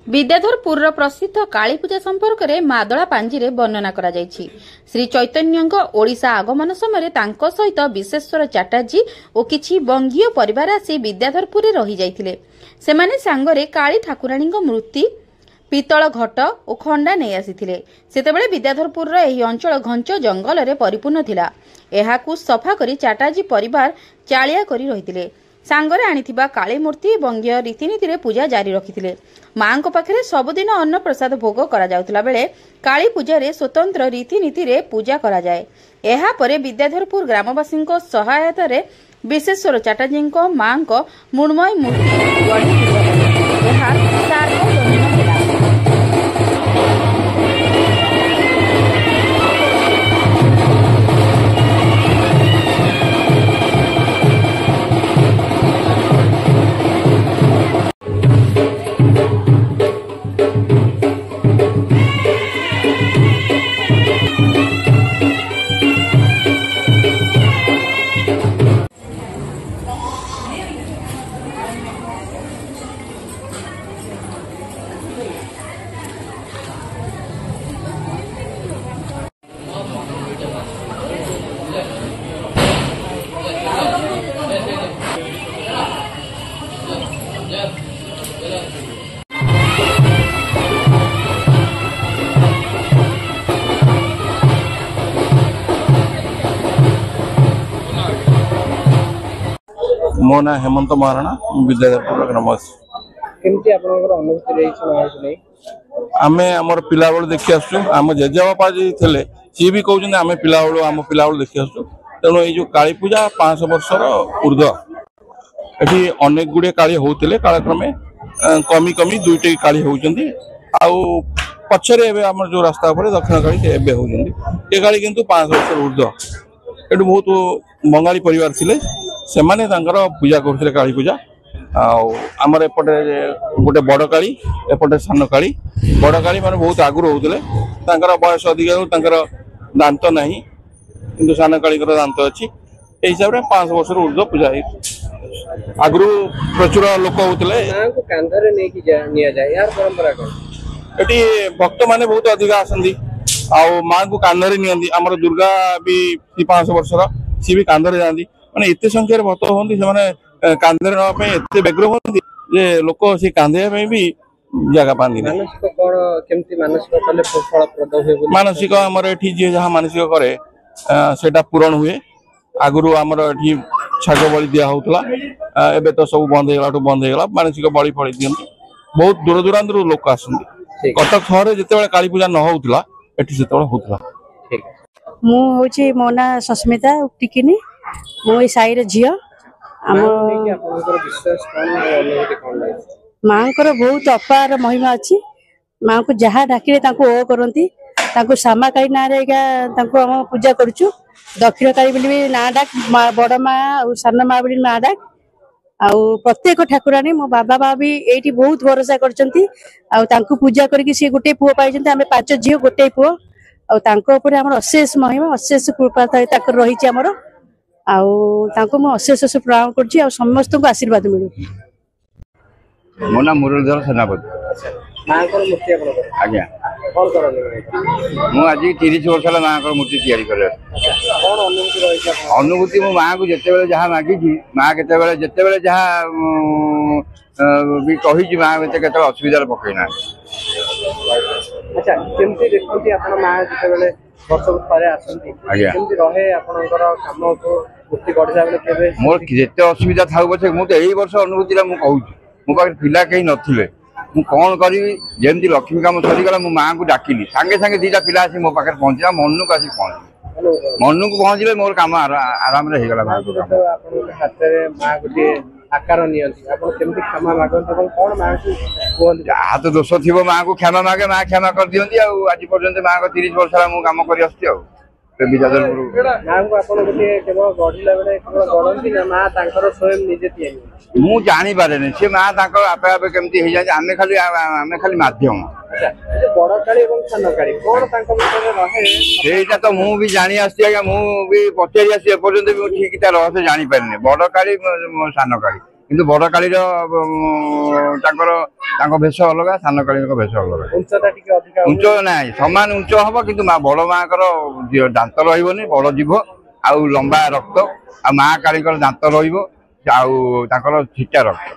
विद्याधरपुर प्रसिद्ध कालीपूजा संपर्क में मादला पांजी वर्णना करा जायछि। श्री चैतन्यଙ୍କ ओडिशा आगमन समय तांको सहित विश्वेश्वर चैटर्जी और किछि बंगीय परिवार आसी विद्याधरपुर रही जाइथिले। सेमाने सांगरे काली ठाकुराणी मूर्ति पितल घट और खंडा नहीं आसीथिले। सेतेबेले विद्याधरपुर एही अंचल घंच जंगल रे परिपूर्ण थिला। एहाकू सफा करी चैटर्जी परिवार चालिया करी रहिथिले। सांगरे आनिथिबा काली मूर्ति बंगीय रीतिनीति पूजा जारी रखिथिले। मां को पाखरे सबुदिन अन्न प्रसाद भोग करा जाउतला बेले काली पूजा रे स्वतंत्र रीतिनीति रे पूजा करा जाए। एहा परे विद्याधरपुर ग्रामवासी सहायता रे विश्वेश्वर चैटर्जी मां को मृण्मय मूर्ति गढ़ी एहा सार्वजनिक होला। मो ना हेमंत महाराणा विद्याधरपुर ग्रामवासी। आमे आमर पिला बेलू देखी आसु आम जेजेबापा जी थे सी भी कहते आम पिला बेलू आम पिला बेलू देखी आसु। तेणु ये काली पूजा 500 वर्षर ऊर्ध्व एटी अनेक गुड़े काली होते कालक्रमे कमी कमी दुईटी काली होती पछरे आम जो रास्ता पर दक्षिण काली होती काली किंतु 500 वर्ष ऊर्ध्व एटू बहुत बंगाली परिवार थिले से माने पूजा करते काली पूजा आमर एपटे गोटे बड़ काली एपटे सान काली बड़ काली माने बहुत आगुरी होते बयस अधिक दांत नहीं किंतु सान काली दांत अच्छी हिसाब से 500 वर्ष ऊर्ध्व पूजा आगु प्रचुर लोक होते भक्त माने बहुत अधिक आसती माँ को कांधे नि आमर दुर्गा भी 500 वर्षर सी भी कांधे जाती माने इतने संख्यार भक्त होती से कांधे नापे व्यग्र होती जे लोक से कांधे भी जगह पाती मानसिक आमर ये जी जहाँ मानसिक करे सेटा पूरण हुए आगु आमर ये छाग बलि दिया होता एबे तो सब बंद होगा मानसिक बलि फली दिखती बहुत दूर दूरांत लोक आसती कटक सहर जिते काली पूजा न होता एटी से होता। मुझे मो ना सस्मिता टिकिनी मो साई झी माँ बहुत अपार महिमा अच्छी माँ को जहाँ डाकिले ओ करती श्यामा काली ना आम पूजा करुचु दक्षिण काली बोली ना डाक बड़ माँ और सान माँ बोली ना डाक प्रत्येक ठाकुराणी मो बाबा बा भी ये बहुत भरोसा कर पूजा करके सी गोटे पुओ पाई आम 5 झील गोटे पुओ आम अशेष महिमा अशेष कृपा रही आमर अशेष प्रणाम कर समस्त को आशीर्वाद मिलू। मो ना मुरलीधर सेनापति आज्ञा मुझे 30 वर्ष है माँ को मूर्ति तैयारी कर अनुभूति मो माँ को जिते जहाँ मागिची माँ के जहाँ भी कही माँ के असुविधा पकईना मोर जिते असुविधा था मुझे यही वर्ष अनुभूति कहूँ मो पाखे पिला कहीं नथिले मु कौन करी जमी लक्ष्मी काम सरीगला मो माँ को डाकिली सांगे सांगे 2टा पिला आसी मो पाखे पहुंचा मन को आसी पहुंच मन को पहुंचले मोर काम आराम रे हेगला माँ जहाँ तो दोष थी माँ को क्षमा मागे माँ क्षमा कर दिखती आज पर्यंत माँ को 30 वर्ष मुझे कम कर मु जानी पारे सी माँ आपे आपे केमती आमे खाली माध्यम ସେଇଟା ତ ମୁଁ ବି ଜାଣି ଆସିଛି ଆଜ୍ଞା, ମୁଁ ବି ପଚାରି ଆସିଛି ଏପର୍ଯ୍ୟନ୍ତ ବି ମୁଁ ଠିକ ତା ରହସ୍ୟ ଜାଣିପାରିନି। ବଡ କାଳି ସାନ କାଳି କିନ୍ତୁ ବଡ କାଳୀର ତାଙ୍କ ବେଶ ଅଲଗା, ସାନ କାଳୀଙ୍କ ବେଶ ଅଲଗା। ଉଞ୍ଚ ନାହିଁ, ସମାନ ଉଞ୍ଚ ହବ, କିନ୍ତୁ ବଡ ମାଙ୍କର ଦାନ୍ତ ରହିବନି, ବଡ ଜିଭ ଆଉ ଲମ୍ବା ରକ୍ତ, ଆଉ ମା କାଳୀଙ୍କର ଦାନ୍ତ ରହିବ ଆଉ ତାଙ୍କର ଛିଟା ରକ୍ତ।